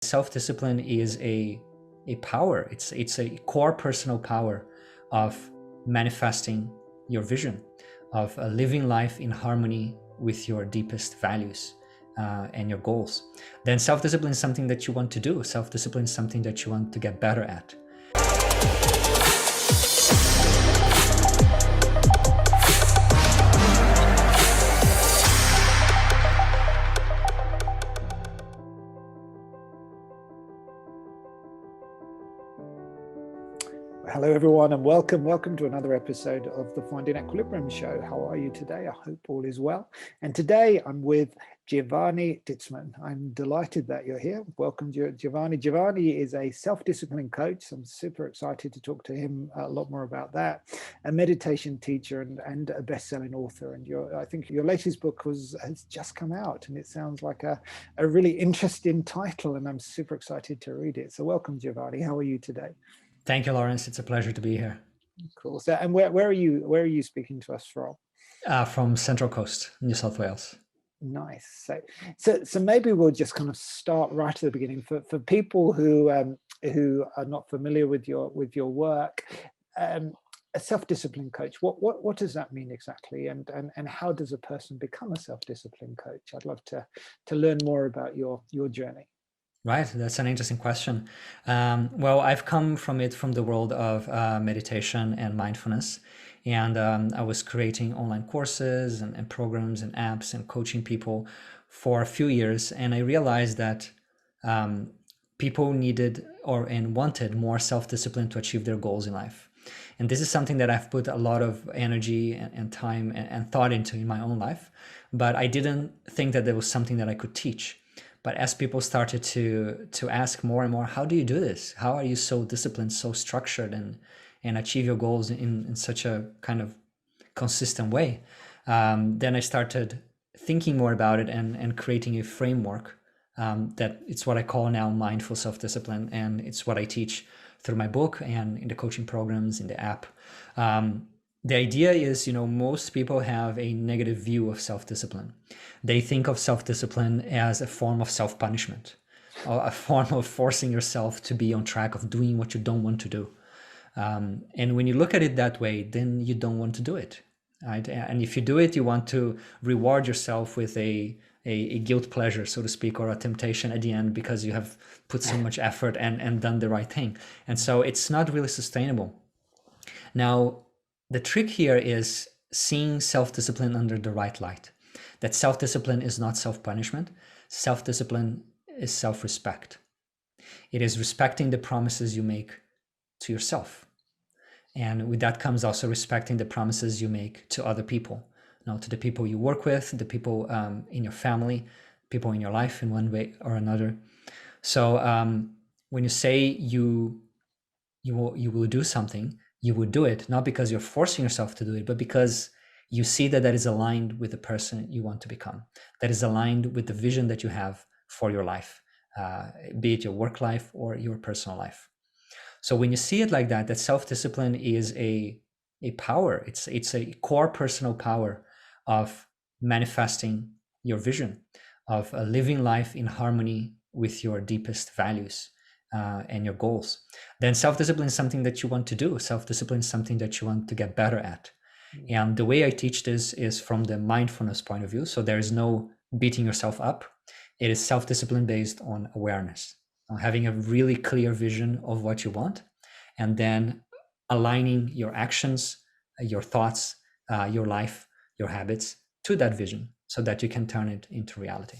Self-discipline is a power. It's a core personal power of manifesting your vision, of living life in harmony with your deepest values and your goals. Then self-discipline is something that you want to do. Self-discipline is something that you want to get better at. Hello everyone and welcome to another episode of the Finding Equilibrium show. How are you today? I hope all is well. And today I'm with Giovanni Denstmann. I'm delighted that you're here. Welcome, Giovanni. Giovanni is a self-discipline coach. I'm super excited to talk to him a lot more about that. A meditation teacher and a best-selling author. And I think your latest book has just come out, and it sounds like a really interesting title, and I'm super excited to read it. So welcome, Giovanni. How are you today? Thank you, Lawrence. It's a pleasure to be here. Cool. So, and where are you speaking to us from? From Central Coast, New South Wales. Nice. So maybe we'll just kind of start right at the beginning for people who are not familiar with your work. A self-discipline coach. What does that mean exactly? And how does a person become a self-discipline coach? I'd love to learn more about your journey. Right, that's an interesting question. Well, I've come from the world of meditation and mindfulness, and I was creating online courses and programs and apps and coaching people for a few years, and I realized that people needed and wanted more self-discipline to achieve their goals in life. And this is something that I've put a lot of energy and time and thought into in my own life, but I didn't think that there was something that I could teach. But as people started to ask more and more, how do you do this? How are you so disciplined, so structured, and achieve your goals in such a kind of consistent way? Then I started thinking more about it and creating a framework that it's what I call now mindful self-discipline. And it's what I teach through my book and in the coaching programs, in the app. The idea is, most people have a negative view of self-discipline. They think of self-discipline as a form of self-punishment, or a form of forcing yourself to be on track of doing what you don't want to do. And when you look at it that way, then you don't want to do it, right? And if you do it, you want to reward yourself with a guilt pleasure, so to speak, or a temptation at the end because you have put so much effort and done the right thing. And so it's not really sustainable. Now, the trick here is seeing self-discipline under the right light. That self-discipline is not self-punishment. Self-discipline is self-respect. It is respecting the promises you make to yourself. And with that comes also respecting the promises you make to other people, to the people you work with, the people in your family, people in your life in one way or another. So when you say you will do something, you would do it, not because you're forcing yourself to do it, but because you see that is aligned with the person you want to become, that is aligned with the vision that you have for your life, be it your work life or your personal life. So when you see it like that, that self-discipline is a power. It's a core personal power of manifesting your vision, of living life in harmony with your deepest values and your goals. Then self-discipline is something that you want to do. Self-discipline is something that you want to get better at. And the way I teach this is from the mindfulness point of view. So there is no beating yourself up. It is self-discipline based on awareness, having a really clear vision of what you want, and then aligning your actions, your thoughts, your life, your habits to that vision so that you can turn it into reality.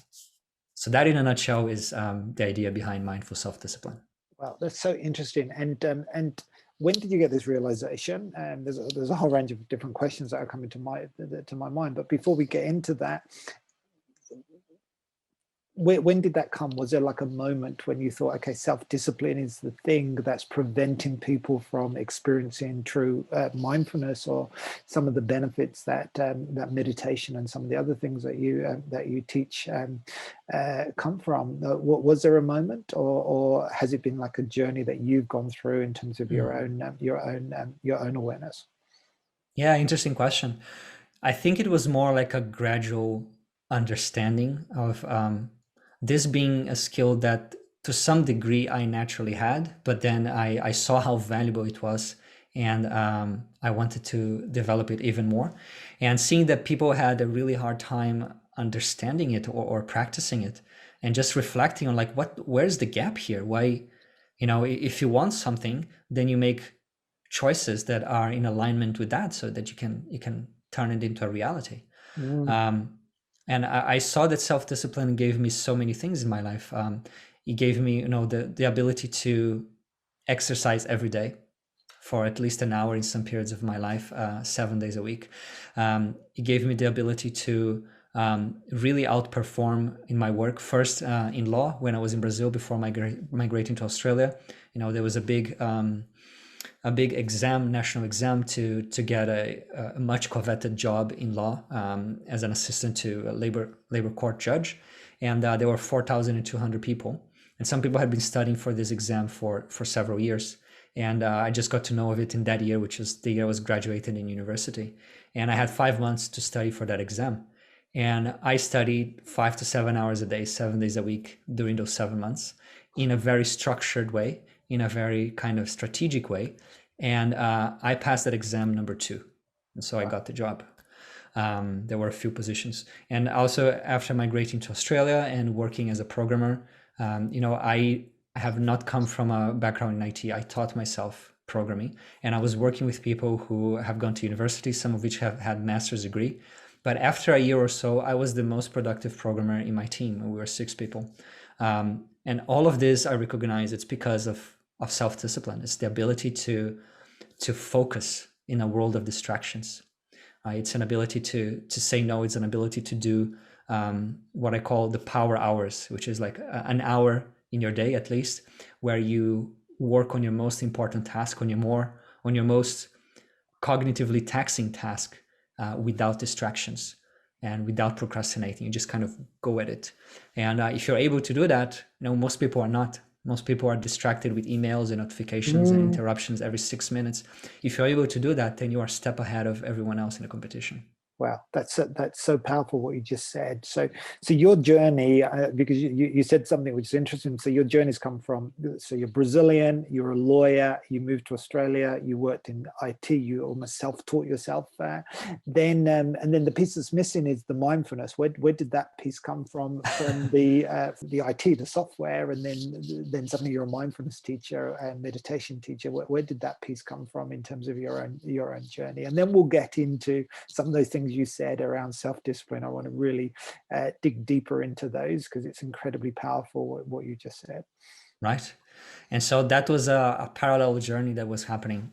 So that in a nutshell is the idea behind mindful self-discipline. Wow, that's so interesting. And when did you get this realization? And there's a whole range of different questions that are coming to my mind. But before we get into that, when did that come? Was there like a moment when you thought, okay, self-discipline is the thing that's preventing people from experiencing true mindfulness or some of the benefits that that meditation and some of the other things that you teach come from? Was there a moment, or has it been like a journey that you've gone through in terms of your own awareness? Yeah, interesting question. I think it was more like a gradual understanding of this being a skill that to some degree I naturally had, but then I saw how valuable it was, and I wanted to develop it even more. And seeing that people had a really hard time understanding it or practicing it, and just reflecting on like, where's the gap here? Why, if you want something, then you make choices that are in alignment with that, so that you can turn it into a reality. And I saw that self-discipline gave me so many things in my life. It gave me, the ability to exercise every day for at least an hour in some periods of my life, 7 days a week. It gave me the ability to really outperform in my work. First, in law, when I was in Brazil before migrating to Australia, there was a big exam, national exam, to get a much coveted job in law, as an assistant to a labor court judge. And there were 4,200 people. And some people had been studying for this exam for several years. And I just got to know of it in that year, which was the year I was graduated in university. And I had 5 months to study for that exam. And I studied 5 to 7 hours a day, 7 days a week during those 7 months, in a very structured way, in a very kind of strategic way. And I passed that exam number 2. And so I got the job. There were a few positions. And also, after migrating to Australia and working as a programmer, I have not come from a background in IT. I taught myself programming, and I was working with people who have gone to university, some of which have had master's degree. But after a year or so, I was the most productive programmer in my team. We were 6 people. And all of this, I recognize it's because of self-discipline. It's the ability to focus in a world of distractions. It's an ability to say no. It's an ability to do what I call the power hours, which is like an hour in your day at least, where you work on your most important task, on your most cognitively taxing task, without distractions and without procrastinating. You just kind of go at it. And if you're able to do that, most people are not. Most people are distracted with emails and notifications and interruptions every 6 minutes. If you're able to do that, then you are a step ahead of everyone else in the competition. Wow, that's so powerful what you just said. So your journey, because you said something which is interesting. So your journey's come from, so you're Brazilian, you're a lawyer, you moved to Australia, you worked in IT, you almost self-taught yourself. Then and then the piece that's missing is the mindfulness. Where did that piece come from? From the IT, the software, and then suddenly you're a mindfulness teacher and meditation teacher. Where did that piece come from in terms of your own journey? And then we'll get into some of those things you said around self-discipline. I want to really dig deeper into those, because it's incredibly powerful what you just said. Right. And so that was a parallel journey that was happening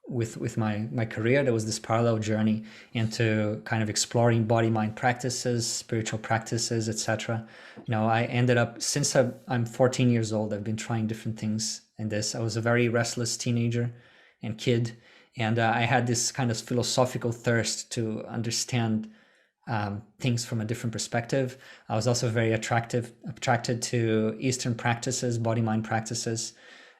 with my career. There was this parallel journey into kind of exploring body-mind practices, spiritual practices, etc. I ended up, since I'm 14 years old, I've been trying different things in this. I was a very restless teenager and kid. And I had this kind of philosophical thirst to understand things from a different perspective. I was also very attracted to Eastern practices, body-mind practices.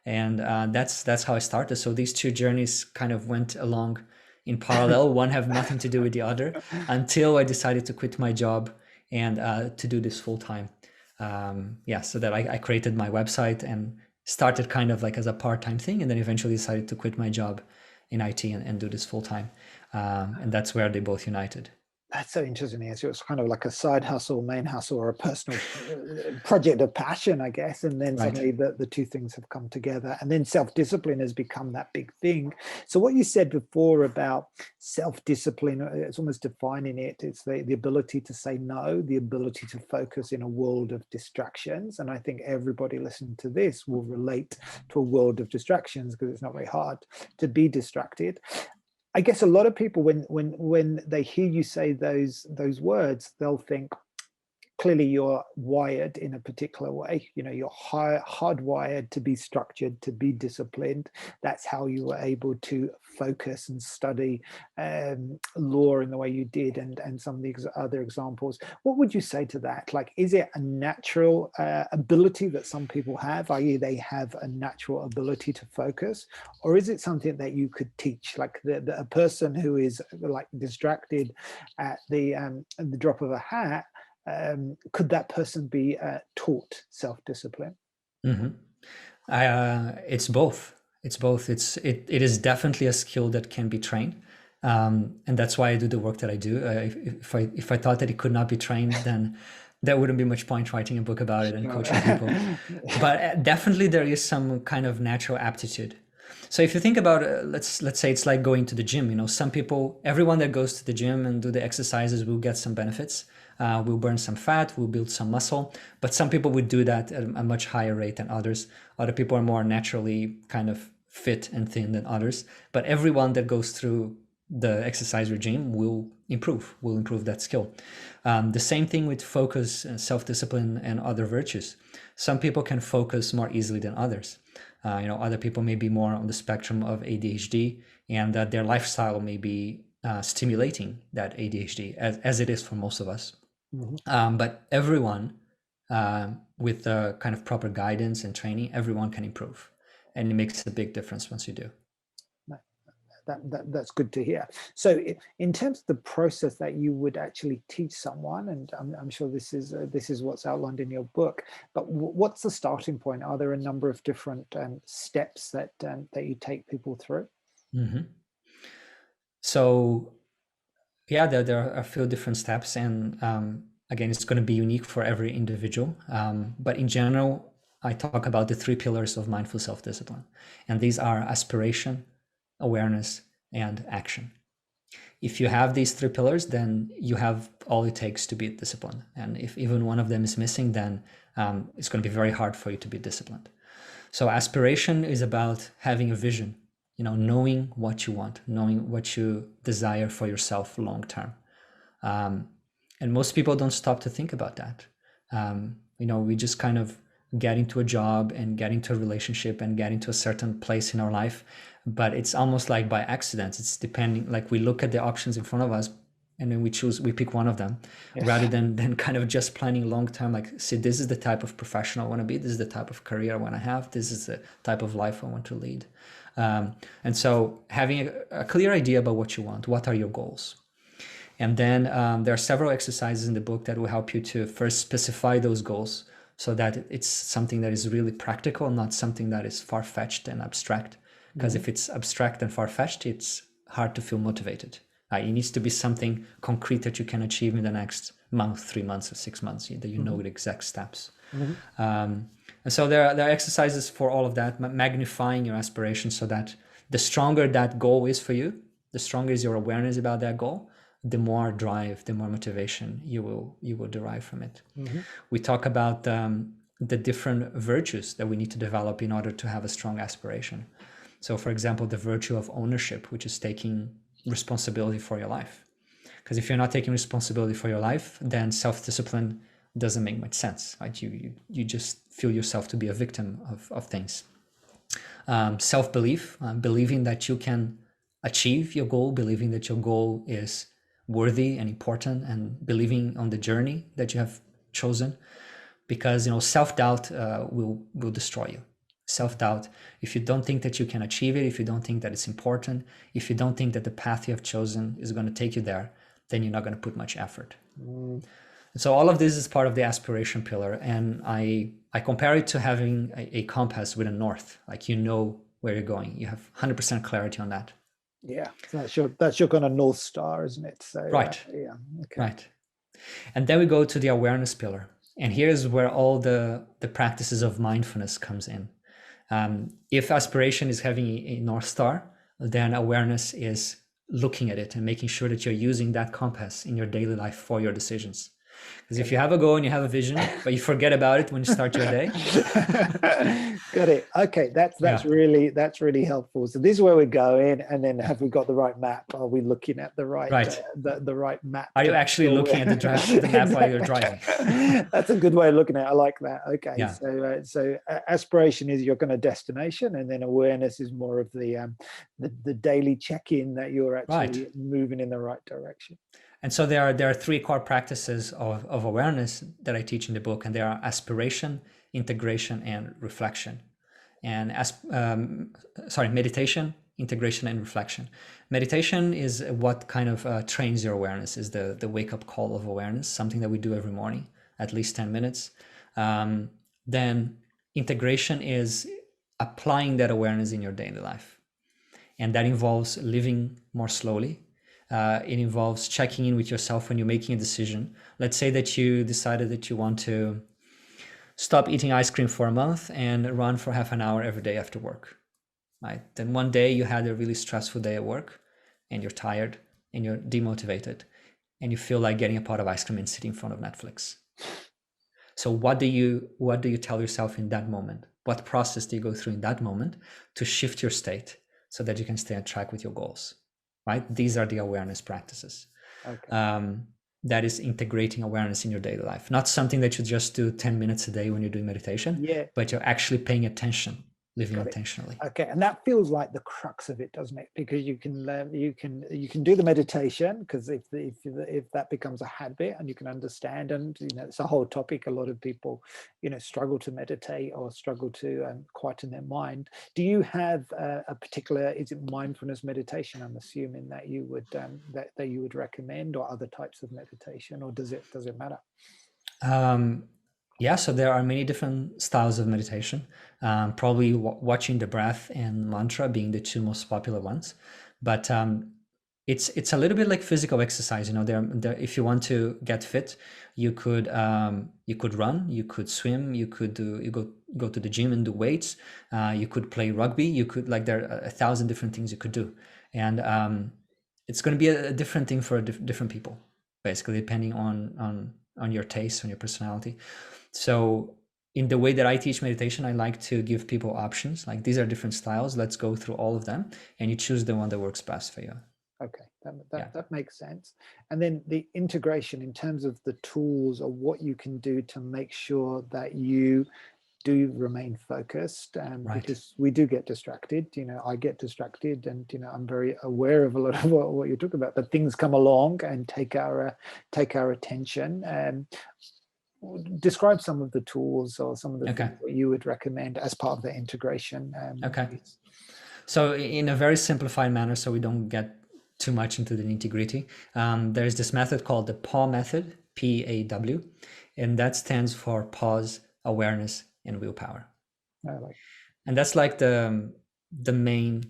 And that's how I started. So these two journeys kind of went along in parallel. One have nothing to do with the other, until I decided to quit my job and to do this full time. So that I created my website and started kind of like as a part-time thing, and then eventually decided to quit my job in IT and do this full time. And that's where they both united. That's so interesting. So it's kind of like a side hustle, main hustle, or a personal project of passion, I guess. And then suddenly the two things have come together. And then self-discipline has become that big thing. So what you said before about self-discipline, it's almost defining it. It's the ability to say no, the ability to focus in a world of distractions. And I think everybody listening to this will relate to a world of distractions, because it's not very hard to be distracted. I guess a lot of people, when they hear you say those words, they'll think, clearly you're wired in a particular way. You're hardwired to be structured, to be disciplined. That's how you were able to focus and study law in the way you did, and some of the other examples. What would you say to that? Like, is it a natural ability that some people have, i.e. they have a natural ability to focus, or is it something that you could teach? Like a person who is like distracted at the drop of a hat, could that person be taught self-discipline? Mm-hmm. It's both. It's both. It is definitely a skill that can be trained, and that's why I do the work that I do. If I thought that it could not be trained, then there wouldn't be much point writing a book about it and coaching people. But definitely there is some kind of natural aptitude. So if you think about let's say it's like going to the gym. You know, some people, everyone that goes to the gym and do the exercises will get some benefits. We'll burn some fat, we'll build some muscle, but some people would do that at a much higher rate than others. Other people are more naturally kind of fit and thin than others, but everyone that goes through the exercise regime will improve that skill. The same thing with focus, self-discipline, and other virtues. Some people can focus more easily than others. Other people may be more on the spectrum of ADHD, and that their lifestyle may be stimulating that ADHD, as it is for most of us. Mm-hmm. But everyone, with the kind of proper guidance and training, everyone can improve, and it makes a big difference once you do. That's good to hear. So in terms of the process that you would actually teach someone, and I'm sure this is what's outlined in your book, but what's the starting point? Are there a number of different steps that you take people through? Mm-hmm. So yeah, there are a few different steps, and again, it's going to be unique for every individual. But in general, I talk about the 3 pillars of mindful self-discipline, and these are aspiration, awareness, and action. If you have these 3 pillars, then you have all it takes to be disciplined. And if even one of them is missing, then it's going to be very hard for you to be disciplined. So aspiration is about having a vision, knowing what you want, knowing what you desire for yourself long term. And most people don't stop to think about that. We just kind of get into a job and get into a relationship and get into a certain place in our life, but it's almost like by accident. It's depending, like we look at the options in front of us and then we pick one of them. Yes. Rather than kind of just planning long term, like, see, this is the type of professional I want to be, this is the type of career I want to have, this is the type of life I want to lead. And so having a clear idea about what you want, what are your goals? And then there are several exercises in the book that will help you to first specify those goals, so that it's something that is really practical, not something that is far-fetched and abstract. Because if it's abstract and far-fetched, it's hard to feel motivated. It needs to be something concrete that you can achieve in the next month, 3 months, or 6 months, that you know the exact steps. And so there are exercises for all of that, magnifying your aspirations, so that the stronger that goal is for you, the stronger is your awareness about that goal, the more drive, the more motivation you will derive from it. We talk about the different virtues that we need to develop in order to have a strong aspiration. So for example, the virtue of ownership, which is taking responsibility for your life. Because if you're not taking responsibility for your life, then self-discipline doesn't make much sense, right? You just feel yourself to be a victim of things. Self-belief, believing that you can achieve your goal, believing that your goal is worthy and important, and believing on the journey that you have chosen, because self-doubt will destroy you. Self-doubt, if you don't think that you can achieve it, if you don't think that it's important, if you don't think that the path you have chosen is going to take you there, then you're not going to put much effort. So all of this is part of the aspiration pillar, and I compare it to having a compass with a north, like where you're going. You have 100% clarity on that. Yeah, so that's your kind of North Star, isn't it? So, right. Yeah. Okay. Right. And then we go to the awareness pillar. And here's where all the practices of mindfulness comes in. If aspiration is having a North Star, then awareness is looking at it and making sure that you're using that compass in your daily life for your decisions. Because if you have a goal and you have a vision, but you forget about it when you start your day. Got it. Okay, that's really helpful. So this is where we're going, and then have we got the right map? Are we looking at the right the right map? Are you actually looking at the map while you're driving? That's a good way of looking at it. I like that. Okay, yeah. So aspiration is your kind of destination, and then awareness is more of the daily check-in that you're actually moving in the right direction. And so there are 3 core practices of awareness that I teach in the book, and they are aspiration, integration, and reflection. And meditation, integration and reflection. Meditation is what kind of trains your awareness, is the wake-up call of awareness, something that we do every morning, at least 10 minutes. Then integration is applying that awareness in your daily life. And that involves living more slowly. It involves checking in with yourself when you're making a decision. Let's say that you decided that you want to stop eating ice cream for a month and run for half an hour every day after work. Right? Then one day you had a really stressful day at work and you're tired and you're demotivated and you feel like getting a pot of ice cream and sitting in front of Netflix. So what do you tell yourself in that moment? What process do you go through in that moment to shift your state so that you can stay on track with your goals? Right? These are the awareness practices. Okay. That is integrating awareness in your daily life. Not something that you just do 10 minutes a day when you're doing meditation, but you're actually paying attention, living intentionally. Okay, and that feels like the crux of it, doesn't it? Because you can do the meditation, because if that becomes a habit and you can understand, and it's a whole topic. A lot of people struggle to meditate or struggle to quieten their mind. Do you have a particular, is it mindfulness meditation, I'm assuming, that you would that you would recommend, or other types of meditation, or does it matter? Yeah, so there are many different styles of meditation. Probably watching the breath and mantra being the two most popular ones. But it's a little bit like physical exercise. There, if you want to get fit, you could run, you could swim, you go to the gym and do weights. You could play rugby. You could, there are 1,000 different things you could do, and it's going to be a different thing for different people, basically, depending on your taste, on your personality. So in the way that I teach meditation, I like to give people options. Like, these are different styles. Let's go through all of them, and you choose the one that works best for you. Okay, that makes sense. And then the integration in terms of the tools, or what you can do to make sure that you do remain focused, Right. Because we do get distracted. I get distracted, and I'm very aware of a lot of what you talk about. But things come along and take our attention. Describe some of the tools or some of the things that you would recommend as part of the integration. Okay. So in a very simplified manner, so we don't get too much into the nitty-gritty, there's this method called the PAW method, PAW, and that stands for pause, awareness, and willpower. And that's like the main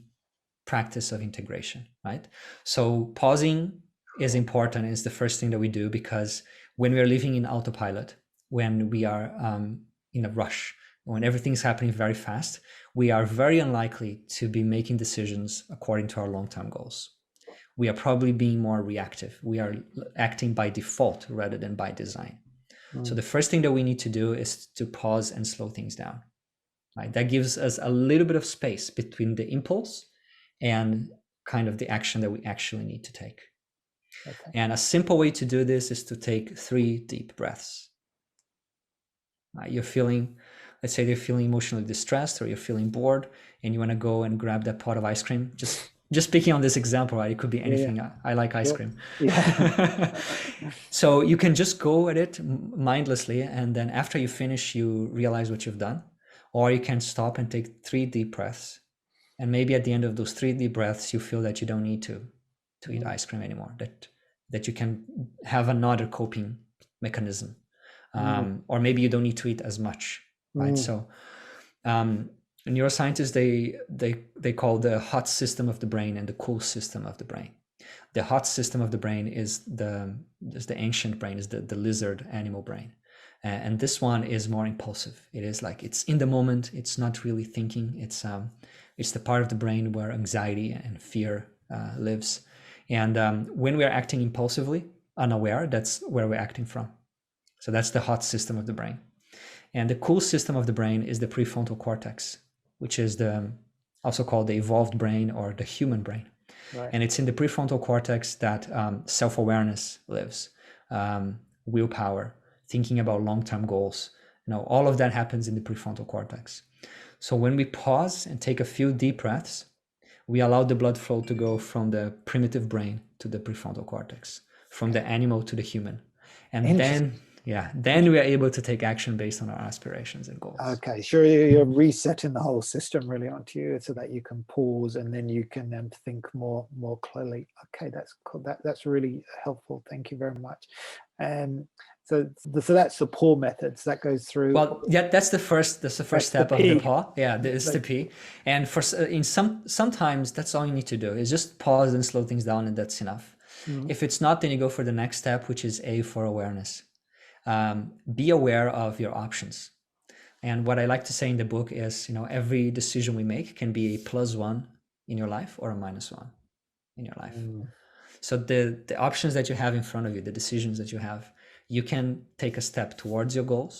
practice of integration, right? So pausing is important. It's the first thing that we do, because when we are living in autopilot, when we are in a rush, when everything's happening very fast, we are very unlikely to be making decisions according to our long-term goals. We are probably being more reactive. We are acting by default rather than by design. So the first thing that we need to do is to pause and slow things down. Right? That gives us a little bit of space between the impulse and kind of the action that we actually need to take. Okay. And a simple way to do this is to take 3 deep breaths. Let's say you're feeling emotionally distressed, or you're feeling bored, and you want to go and grab that pot of ice cream. Just picking on this example, right? It could be anything. Yeah. I like ice cream. Yeah. So you can just go at it mindlessly, and then after you finish, you realize what you've done. Or you can stop and take 3 deep breaths. And maybe at the end of those 3 deep breaths, you feel that you don't need to eat ice cream anymore, that you can have another coping mechanism. Or maybe you don't need to eat as much, right? So neuroscientists, they call the hot system of the brain and the cool system of the brain. The hot system of the brain is the ancient brain, is the lizard animal brain. And this one is more impulsive. It is like, it's in the moment. It's not really thinking. It's the part of the brain where anxiety and fear lives. And when we are acting impulsively, unaware, that's where we're acting from. So that's the hot system of the brain. And the cool system of the brain is the prefrontal cortex, which is also called the evolved brain or the human brain. Right. And it's in the prefrontal cortex that self-awareness lives, willpower, thinking about long-term goals. All of that happens in the prefrontal cortex. So when we pause and take a few deep breaths, we allow the blood flow to go from the primitive brain to the prefrontal cortex, from the animal to the human. And then Yeah, then we are able to take action based on our aspirations and goals. Okay, sure. You're resetting the whole system really onto you, so that you can pause and then you can think more clearly. Okay, that's cool. That's really helpful. Thank you very much. So that's the PAW methods that goes through. Well, yeah, that's the first step of the PAW. Yeah, it's the P. And sometimes that's all you need to do is just pause and slow things down, and that's enough. If it's not, then you go for the next step, which is A, for awareness. Be aware of your options. And what I like to say in the book is, every decision we make can be a +1 in your life or a -1 in your life. So the options that you have in front of you, the decisions that you have, you can take a step towards your goals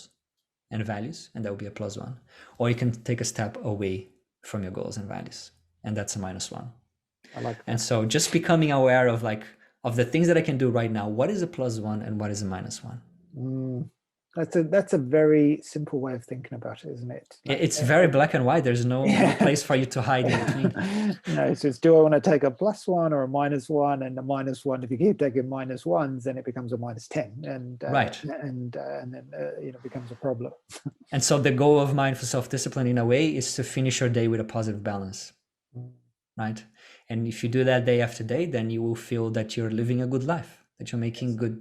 and values, and that will be a +1. Or you can take a step away from your goals and values, and that's a -1. I like that. And so just becoming aware of the things that I can do right now. What is a +1 and what is a -1? That's a very simple way of thinking about it, isn't it? It's very black and white. There's no place for you to hide in between. No, so it's, do I want to take a +1 or a -1? And the -1, if you keep taking -1s, then it becomes a -10, and right, and then it becomes a problem. And so the goal of mindful self-discipline, in a way, is to finish your day with a positive balance, right? And if you do that day after day, then you will feel that you're living a good life, that you're making good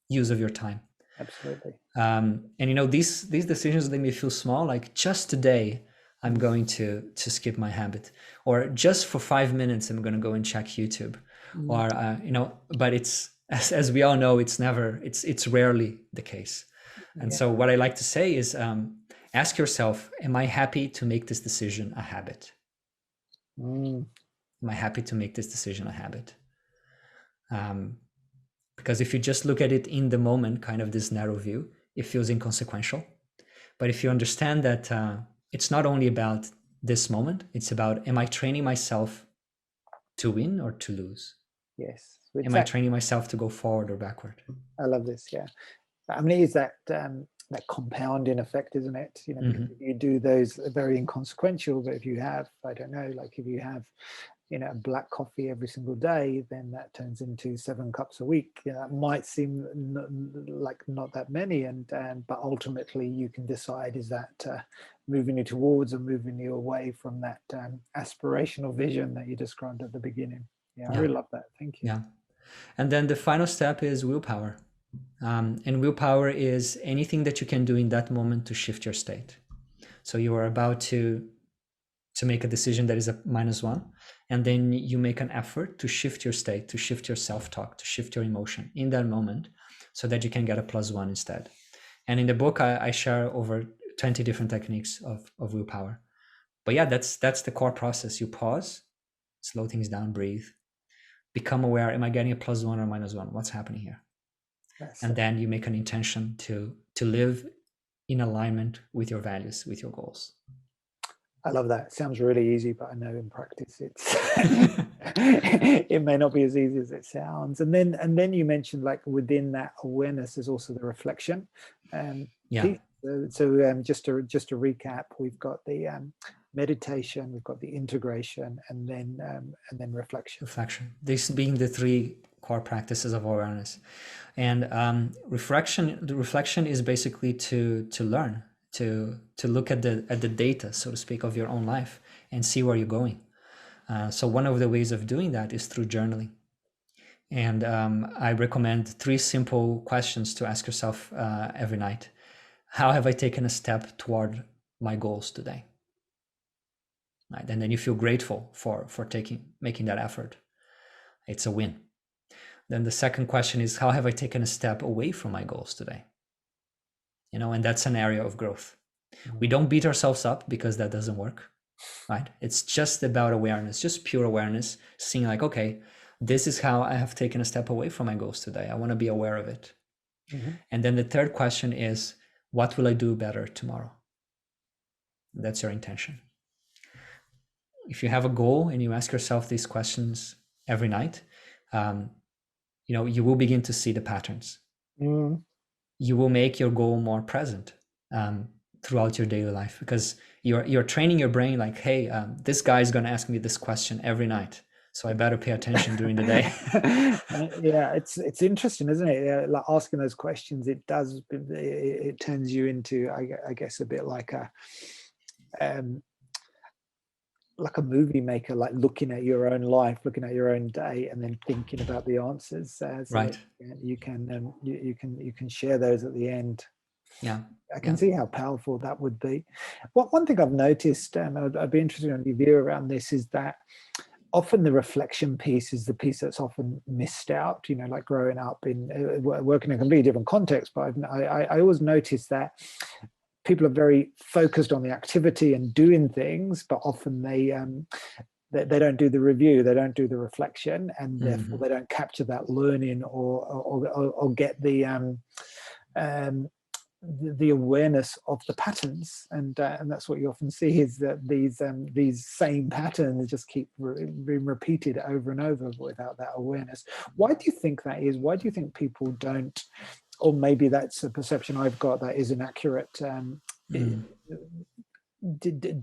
use of your time. Absolutely. And these decisions, they may feel small, like just today I'm going to skip my habit, or just for 5 minutes I'm going to go and check YouTube, or but it's as we all know, it's rarely the case. And so what I like to say is, ask yourself, am I happy to make this decision a habit? Am I happy to make this decision a habit? Because if you just look at it in the moment, kind of this narrow view, it feels inconsequential. But if you understand that it's not only about this moment, it's about, am I training myself to win or to lose? Yes. Am I training myself to go forward or backward? I love this. Yeah. I mean, it's that compounding effect, isn't it? You do those very inconsequential, but if you have, I don't know, like if you have black coffee every single day, then that turns into 7 cups a week. That might seem like not that many, but ultimately you can decide, is that moving you towards or moving you away from that aspirational vision that you described at the beginning. I really love that. Thank you. Yeah. And then the final step is willpower. And willpower is anything that you can do in that moment to shift your state. So you are about to make a decision that is a -1, and then you make an effort to shift your state, to shift your self-talk, to shift your emotion in that moment, so that you can get a +1 instead. And in the book, I share over 20 different techniques of willpower. But yeah, that's the core process. You pause, slow things down, breathe, become aware, am I getting a +1 or -1? What's happening here? And then you make an intention to live in alignment with your values, with your goals. I love that. It sounds really easy, but I know in practice it's it may not be as easy as it sounds. And then you mentioned, like, within that awareness, there's also the reflection. So just to recap, we've got the meditation, we've got the integration, and then reflection. Reflection. These being the 3 core practices of awareness. And the reflection is basically to learn, to look at the data, so to speak, of your own life and see where you're going. So one of the ways of doing that is through journaling. And I recommend 3 simple questions to ask yourself every night. How have I taken a step toward my goals today? Right? And then you feel grateful for making that effort. It's a win. Then the second question is, how have I taken a step away from my goals today? And that's an area of growth. We don't beat ourselves up, because that doesn't work, right? It's just about awareness, just pure awareness, seeing like, okay, this is how I have taken a step away from my goals today. I want to be aware of it. And then the third question is, what will I do better tomorrow? That's your intention. If you have a goal and you ask yourself these questions every night, you will begin to see the patterns. You will make your goal more present throughout your daily life, because you're training your brain like, hey, this guy is going to ask me this question every night. So I better pay attention during the day. Yeah, it's interesting, isn't it? Yeah, like asking those questions, it turns you into, I guess, a bit um, like a movie maker, like looking at your own life, looking at your own day, and then thinking about the answers, so that Right. you can share those at the end. Yeah. I can Yeah. see how powerful that would be. One thing I've noticed, and I'd be interested in your view around this, is that often the reflection piece is the piece that's often missed out. You know, like growing up in working in a completely different context, but I always notice that people are very focused on the activity and doing things, but often they don't do the review, they don't do the reflection, and therefore they don't capture that learning or get the awareness of the patterns, and that's what you often see, is that these same patterns just keep being repeated over and over without that awareness. Why do you think that is? Why do you think people don't, or maybe that's a perception I've got that is inaccurate? Do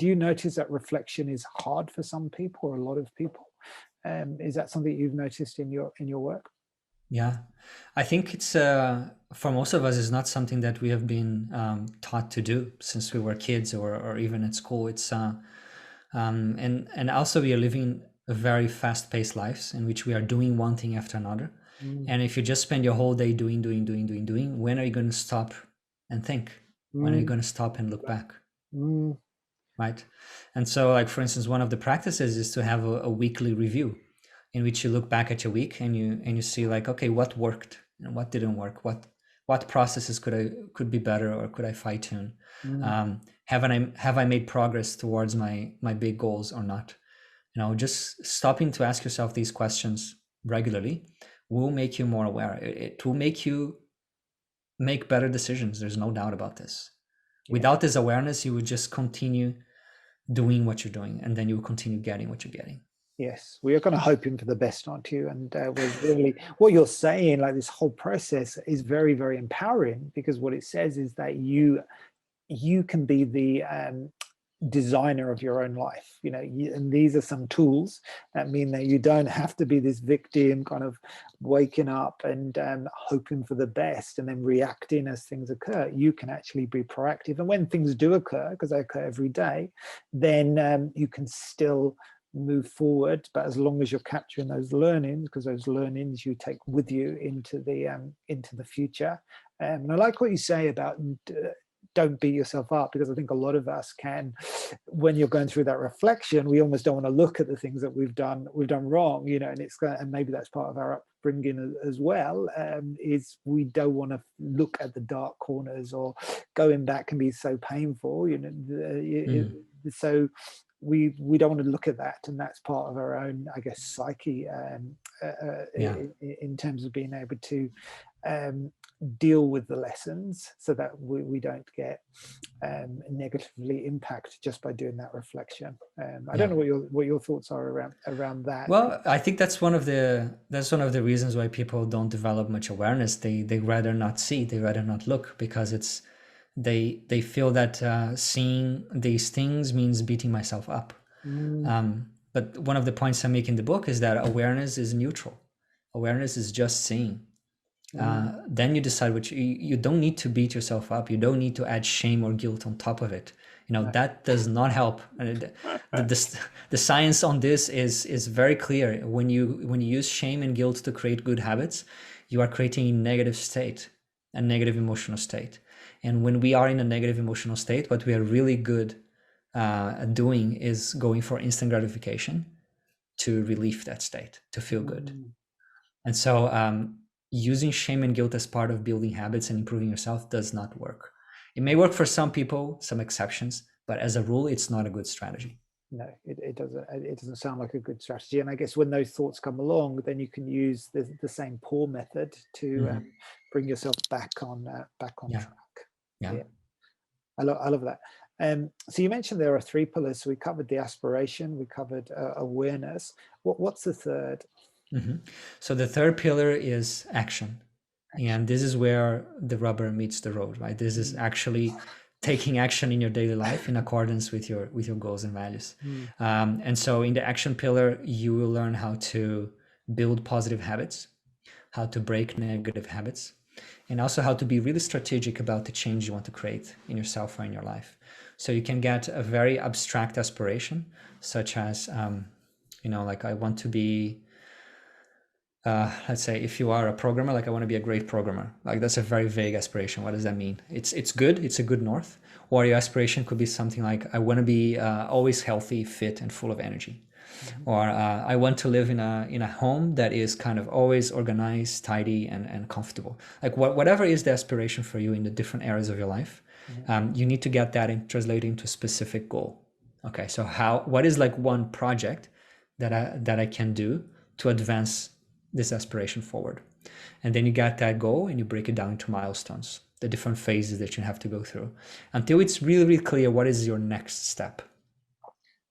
you notice that reflection is hard for some people or a lot of people? Is that something you've noticed in your work? Yeah, I think it's for most of us is not something that we have been taught to do since we were kids, or even at school. It's and also we are living a very fast-paced lives in which we are doing one thing after another. And if you just spend your whole day doing, when are you going to stop and think? When are you Mm, going to stop and look back? mm, Right? And so, like for instance, one of the practices is to have a weekly review in which you look back at your week and you see like, okay, what worked and what didn't work, what processes could be better, or could I fine tune? mm, Have I made progress towards my big goals or not? You know, just stopping to ask yourself these questions regularly will make you more aware. It will make you make better decisions. There's no doubt about this. yeah. Without this awareness, you would just continue doing what you're doing, and then you will continue getting what you're getting. Yes, we are kind of hoping for the best, aren't you? And we're really, what you're saying, like this whole process is very, very empowering, because what it says is that you can be the designer of your own life. You know, and these are some tools that mean that you don't have to be this victim, kind of waking up and hoping for the best and then reacting as things occur. You can actually be proactive, and when things do occur, because they occur every day, then you can still move forward, but as long as you're capturing those learnings, because those learnings you take with you into the future. And I like what you say about don't beat yourself up, because I think a lot of us can, when you're going through that reflection, we almost don't want to look at the things that we've done wrong, you know, and maybe that's part of our upbringing as well, is we don't want to look at the dark corners, or going back can be so painful, you know, so we don't want to look at that, and that's part of our own, I guess, psyche, Yeah. in terms of being able to deal with the lessons, so that we don't get negatively impacted just by doing that reflection. I don't Yeah. know what your thoughts are around that. Well, I think that's one of the reasons why people don't develop much awareness. They rather not see, they rather not look, because they feel that seeing these things means beating myself up. Mm, But one of the points I make in the book is that awareness is neutral. Awareness is just seeing. mm, Then you decide you don't need to beat yourself up. You don't need to add shame or guilt on top of it. You know, no. that does not help. And the science on this is very clear. When you use shame and guilt to create good habits, you are creating a negative state, a negative emotional state. And when we are in a negative emotional state, what we are really good at doing is going for instant gratification to relieve that state, to feel good. Mm, And so using shame and guilt as part of building habits and improving yourself does not work. It may work for some people, some exceptions, but as a rule, it's not a good strategy. no, it doesn't sound like a good strategy. And I guess when those thoughts come along, then you can use the same pour method to bring yourself back on Yeah. track. Yeah. Yeah, I love that. So you mentioned there are three pillars. So we covered the aspiration, we covered awareness. What's the third? So the third pillar is action. Action. And this is where the rubber meets the road, right? This is actually taking action in your daily life in accordance with your goals and values. And so in the action pillar, you will learn how to build positive habits, how to break negative habits, and also how to be really strategic about the change you want to create in yourself or in your life. So you can get a very abstract aspiration, such as, like I want to be, let's say if you are a programmer, like I want to be a great programmer. Like that's a very vague aspiration. What does that mean? It's good. It's a good north. Or your aspiration could be something like, I want to be always healthy, fit, and full of energy. Or I want to live in a home that is kind of always organized, tidy, and comfortable. Like whatever is the aspiration for you in the different areas of your life, you need to get that and translate into a specific goal. Okay, so what is like one project that I can do to advance this aspiration forward? And then you get that goal and you break it down into milestones, the different phases that you have to go through, until it's really, really clear what is your next step.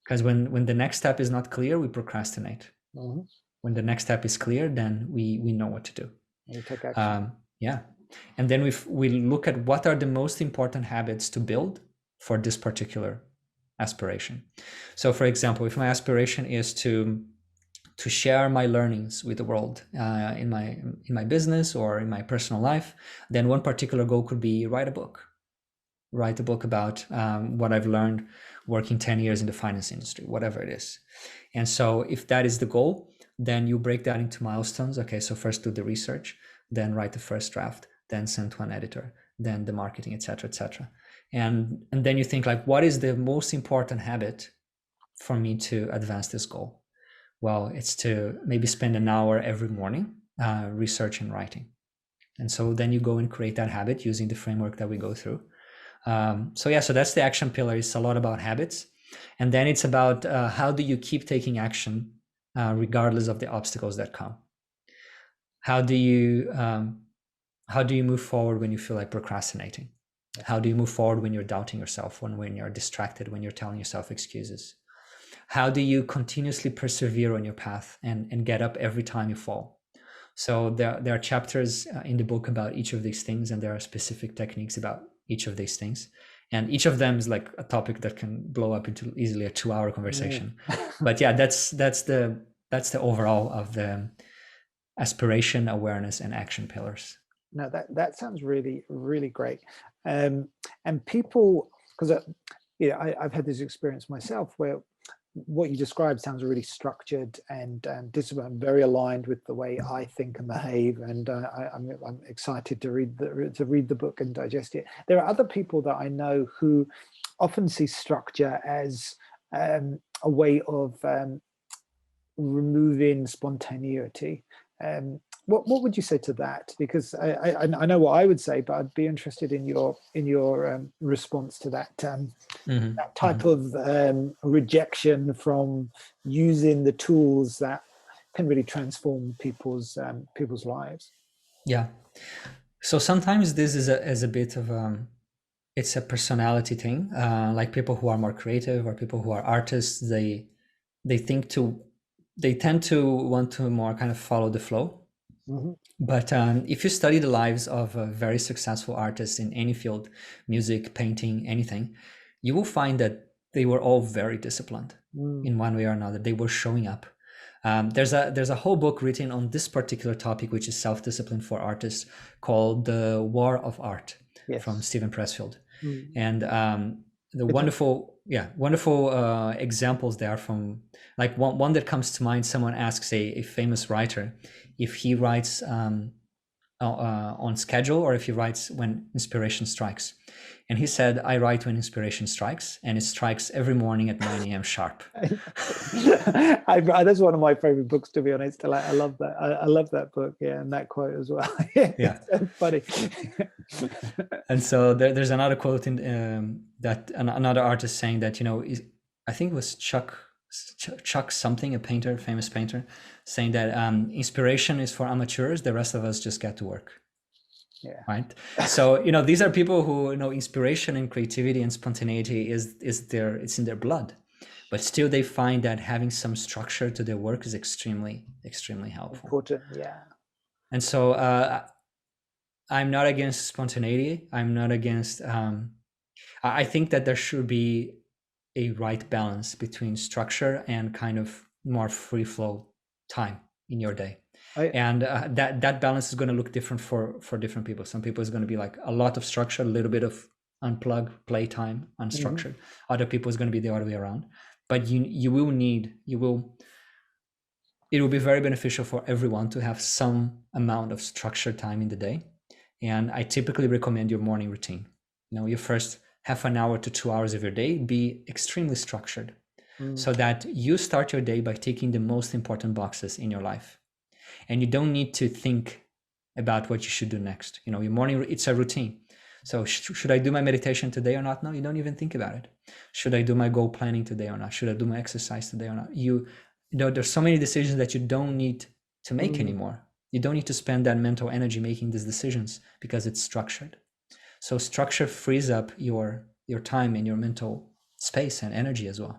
Because when the next step is not clear, we procrastinate. When the next step is clear, then we know what to do. You take action. And then we look at what are the most important habits to build for this particular aspiration. So for example, if my aspiration is to share my learnings with the world in my business or in my personal life, then one particular goal could be write a book about what I've learned working 10 years in the finance industry, whatever it is. And so if that is the goal, then you break that into milestones. Okay, so first do the research, then write the first draft, then send to an editor, then the marketing, etc., etc. And then you think like, what is the most important habit for me to advance this goal? Well, it's to maybe spend an hour every morning researching and writing. And so then you go and create that habit using the framework that we go through. So that's the action pillar. It's a lot about habits. And then it's about how do you keep taking action regardless of the obstacles that come? How do you move forward when you feel like procrastinating? How do you move forward when you're doubting yourself, when you're distracted, when you're telling yourself excuses? How do you continuously persevere on your path and get up every time you fall? So there are chapters in the book about each of these things, and there are specific techniques about each of these things. And each of them is like a topic that can blow up into easily a 2-hour conversation. But that's the overall of the aspiration, awareness, and action pillars. No, that sounds really, really great. And people, because I've had this experience myself where what you described sounds really structured and disciplined, very aligned with the way I think and behave. And I'm excited to read the book and digest it. There are other people that I know who often see structure as a way of removing spontaneity. What would you say to that? Because I know what I would say, but I'd be interested in your response to that that type of rejection from using the tools that can really transform people's lives. Yeah. So sometimes this is a bit of it's a personality thing. Like people who are more creative or people who are artists, they tend to want to more kind of follow the flow. But if you study the lives of very successful artists in any field, music, painting, anything, you will find that they were all very disciplined in one way or another. They were showing up. There's a whole book written on this particular topic, which is self-discipline for artists, called The War of Art, from Stephen Pressfield. And the wonderful examples there from, like one that comes to mind, someone asks a famous writer if he writes on schedule or if he writes when inspiration strikes. And he said, I write when inspiration strikes, and it strikes every morning at 9 a.m. sharp. That's one of my favorite books, to be honest. I love that. I love that book, and that quote as well. It's so funny. And so there's another quote in that another artist saying that, I think it was Chuck something, a painter, famous painter, saying that inspiration is for amateurs. The rest of us just get to work. Yeah. Right. So, these are people who inspiration and creativity and spontaneity it's in their blood, but still they find that having some structure to their work is extremely, extremely helpful. Important. Yeah. And so I'm not against spontaneity. I'm not against, I think that there should be a right balance between structure and kind of more free flow time in your day. And that balance is going to look different for different people. Some people is going to be like a lot of structure, a little bit of unplug, play time, unstructured. Other people is going to be the other way around. But it will be very beneficial for everyone to have some amount of structured time in the day. And I typically recommend your morning routine. Your first half an hour to 2 hours of your day be extremely structured, so that you start your day by ticking the most important boxes in your life. And you don't need to think about what you should do next. Your morning, it's a routine. So should I do my meditation today or not? No, you don't even think about it. Should I do my goal planning today or not? Should I do my exercise today or not? There's so many decisions that you don't need to make anymore. You don't need to spend that mental energy making these decisions because it's structured. So structure frees up your time and your mental space and energy as well.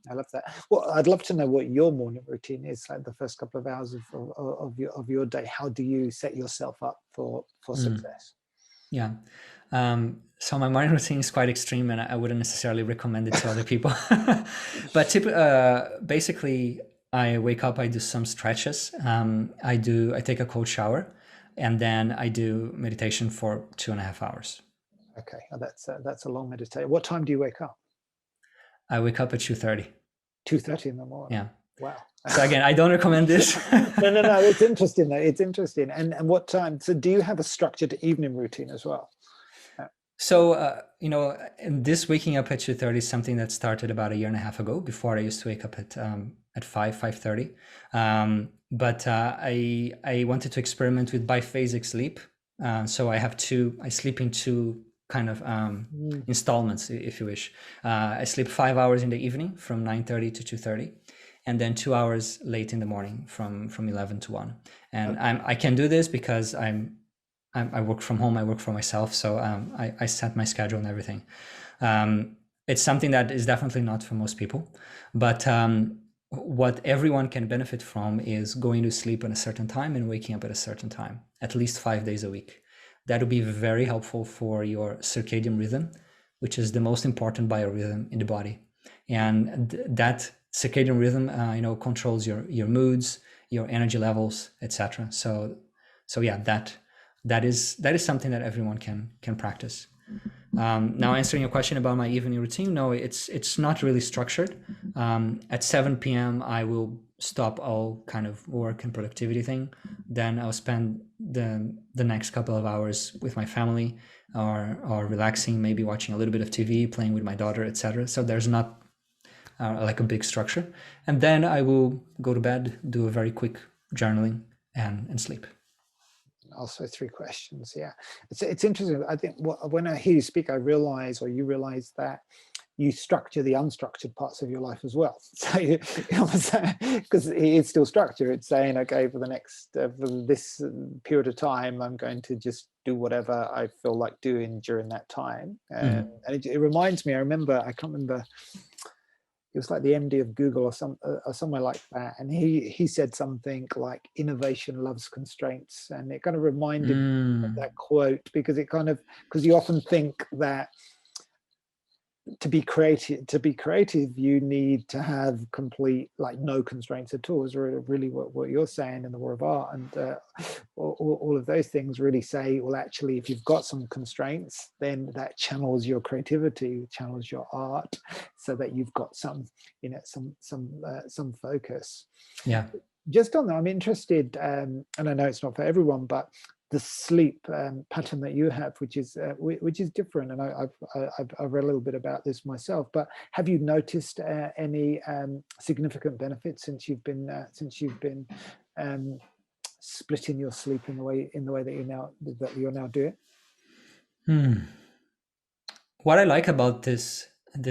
I love that. Well, I'd love to know what your morning routine is, like the first couple of hours of your day. How do you set yourself up for success? Yeah. So my morning routine is quite extreme, and I wouldn't necessarily recommend it to other people. But basically, I wake up, I do some stretches. I take a cold shower, and then I do meditation for 2.5 hours. Okay, that's a long meditation. What time do you wake up? I wake up at 2:30. 2:30 in the morning. Yeah. Wow. So again, I don't recommend this. No. It's interesting though. It's interesting. And what time? So do you have a structured evening routine as well? So, this waking up at 2:30 is something that started about 1.5 years ago. Before, I used to wake up at 5:30. But I wanted to experiment with biphasic sleep. So I sleep in two kind of installments, if you wish. I sleep 5 hours in the evening from 9:30 to 2:30. And then 2 hours late in the morning from 11 to 1. And I can do this because I work from home, I work for myself. So I set my schedule and everything. It's something that is definitely not for most people, but what everyone can benefit from is going to sleep at a certain time and waking up at a certain time, at least 5 days a week. That will be very helpful for your circadian rhythm, which is the most important biorhythm in the body. And that circadian rhythm, controls your moods, your energy levels, etc. So yeah, that is something that everyone can practice. Now, answering your question about my evening routine, no, it's not really structured. At 7 p.m. I will stop all kind of work and productivity thing. Then I'll spend the next couple of hours with my family, or relaxing, maybe watching a little bit of TV, playing with my daughter, etc. So there's not like a big structure. And then I will go to bed, do a very quick journaling, and sleep. Also 3 questions. Yeah, it's interesting. I think when I hear you speak, you realize that you structure the unstructured parts of your life as well. So because it's still structure, it's saying, okay, for the next for this period of time, I'm going to just do whatever I feel like doing during that time. And it reminds me, I can't remember. It was like the MD of Google or somewhere like that, and he said something like, "Innovation loves constraints," and it kind of reminded me of that quote, because you often think that to be creative, you need to have complete, like, no constraints at all. Is really what you're saying in the War of Art, and all of those things really say, well, actually, if you've got some constraints, then that channels your creativity, channels your art, so that you've got some focus. Yeah. Just on that, I'm interested, and I know it's not for everyone, but the sleep pattern that you have, which is different, and I've read a little bit about this myself. But have you noticed any significant benefits since you've been splitting your sleep in the way that you're now doing? What I like about this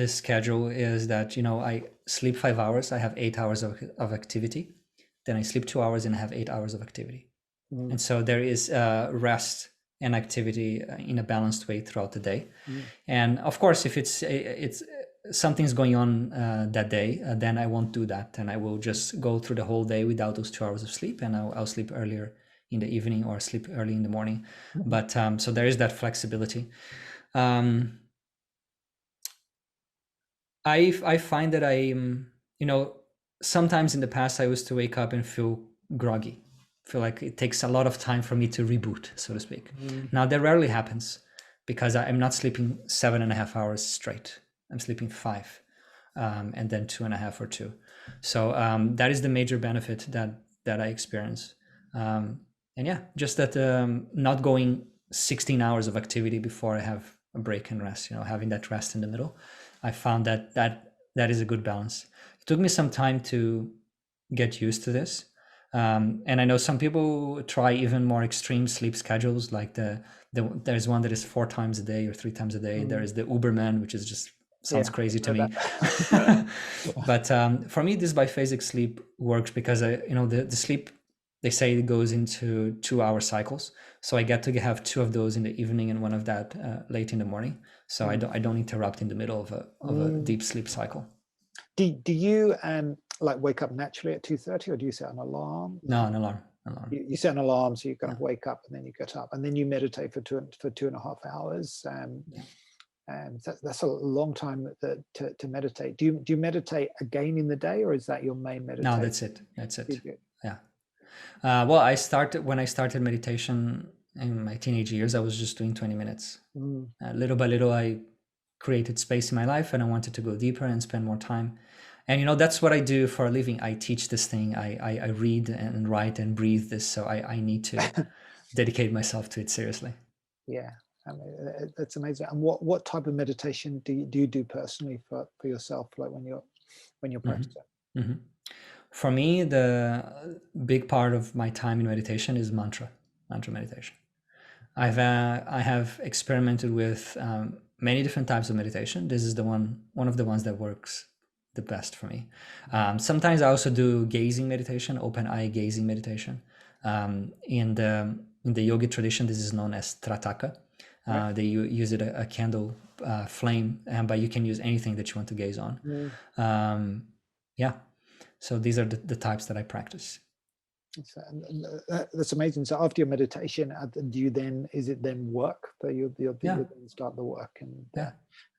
schedule is that I sleep 5 hours, I have 8 hours of activity, then I sleep 2 hours and I have 8 hours of activity. And so there is rest and activity in a balanced way throughout the day. And of course, if it's something's going on that day, then I won't do that. And I will just go through the whole day without those 2 hours of sleep, and I'll sleep earlier in the evening or sleep early in the morning. But so there is that flexibility. I find that you know, sometimes in the past I used to wake up and feel groggy, feel like it takes a lot of time for me to reboot, so to speak. Mm. Now that rarely happens because I'm not sleeping 7.5 hours straight. I'm sleeping 5, and then 2.5 or 2. So that is the major benefit that I experience. And yeah, just that not going 16 hours of activity before I have a break and rest. You know, having that rest in the middle. I found that is a good balance. It took me some time to get used to this. And I know some people try even more extreme sleep schedules, like there's one that is 4 times a day or 3 times a day. There Mm. is the Uberman, which is just sounds Yeah, crazy I to know me. that. But for me, this biphasic sleep works because the sleep, they say it goes into 2-hour cycles. So I get to have 2 of those in the evening and one of that late in the morning. So Mm. I don't interrupt in the middle of a Mm. deep sleep cycle. Do you like wake up naturally at 2:30, or do you set an alarm? No, an alarm, alarm. You set an alarm, so you kind Yeah, of wake up and then you get up and then you meditate for 2.5 hours. yeah. And that's a long time to meditate. Do you meditate again in the day, or is that your main No, meditation? that's it. That's You it. do. Yeah. Well, when I started meditation in my teenage years, I was just doing 20 minutes. Mm. Little by little, I created space in my life, and I wanted to go deeper and spend more time. And that's what I do for a living. I teach this thing. I read and write and breathe this. So I need to dedicate myself to it seriously. Yeah, I mean, that's amazing. And what type of meditation do you do personally for yourself, like when you're hmm practicing? hmm For me, the big part of my time in meditation is mantra meditation. I have experimented with many different types of meditation. This is the one of the ones that works the best for me. Sometimes I also do gazing meditation, open eye gazing meditation. In the yogi tradition, this is known as trataka. Right. They use it a candle flame, but you can use anything that you want to gaze on. Mm. Um, yeah, so these are the types that I practice. That's amazing. So after your meditation, do you then, is it then work that you Yeah, then start the work yeah.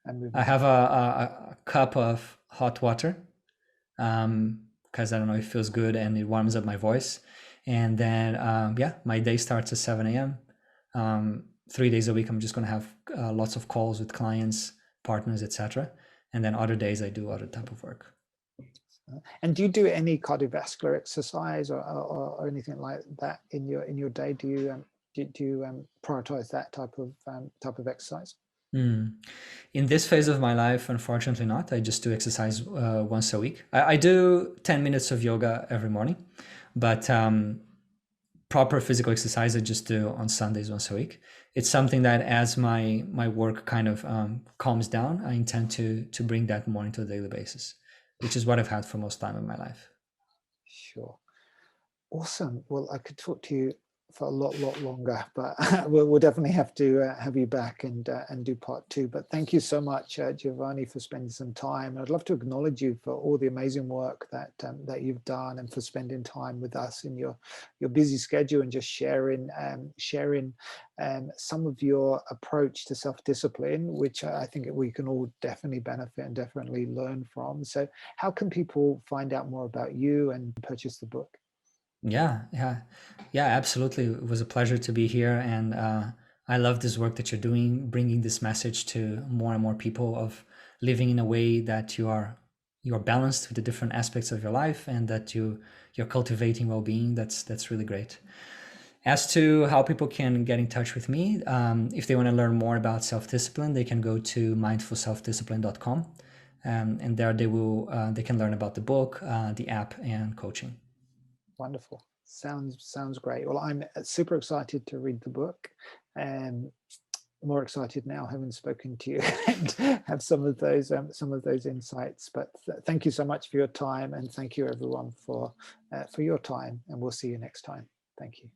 and move I into? have a cup of hot water because I don't know, it feels good and it warms up my voice. And then, yeah, my day starts at 7 a.m. 3 days a week, I'm just going to have lots of calls with clients, partners, etc. And then other days, I do other type of work. And do you do any cardiovascular exercise or anything like that in your day? Do you prioritize that type of exercise? Mm. In this phase of my life, unfortunately not. I just do exercise once a week. I do 10 minutes of yoga every morning, but proper physical exercise I just do on Sundays once a week. It's something that as my work kind of calms down, I intend to bring that more into a daily basis, which is what I've had for most time in my life. Sure. Awesome. Well, I could talk to you for a lot longer, but we'll definitely have to have you back and do part 2. But thank you so much, Giovanni, for spending some time. I'd love to acknowledge you for all the amazing work that you've done, and for spending time with us in your busy schedule, and just sharing some of your approach to self-discipline, which I think we can all definitely benefit and definitely learn from. So, how can people find out more about you and purchase the book? Yeah, absolutely. It was a pleasure to be here, and I love this work that you're doing, bringing this message to more and more people of living in a way that you're balanced with the different aspects of your life, and that you're cultivating well-being. That's really great. As to how people can get in touch with me, if they want to learn more about self-discipline, they can go to mindfulselfdiscipline.com, and there they can learn about the book, the app, and coaching. Wonderful. Sounds great. Well, I'm super excited to read the book, and more excited now having spoken to you and have some of those insights. But thank you so much for your time, and thank you everyone for your time. And we'll see you next time. Thank you.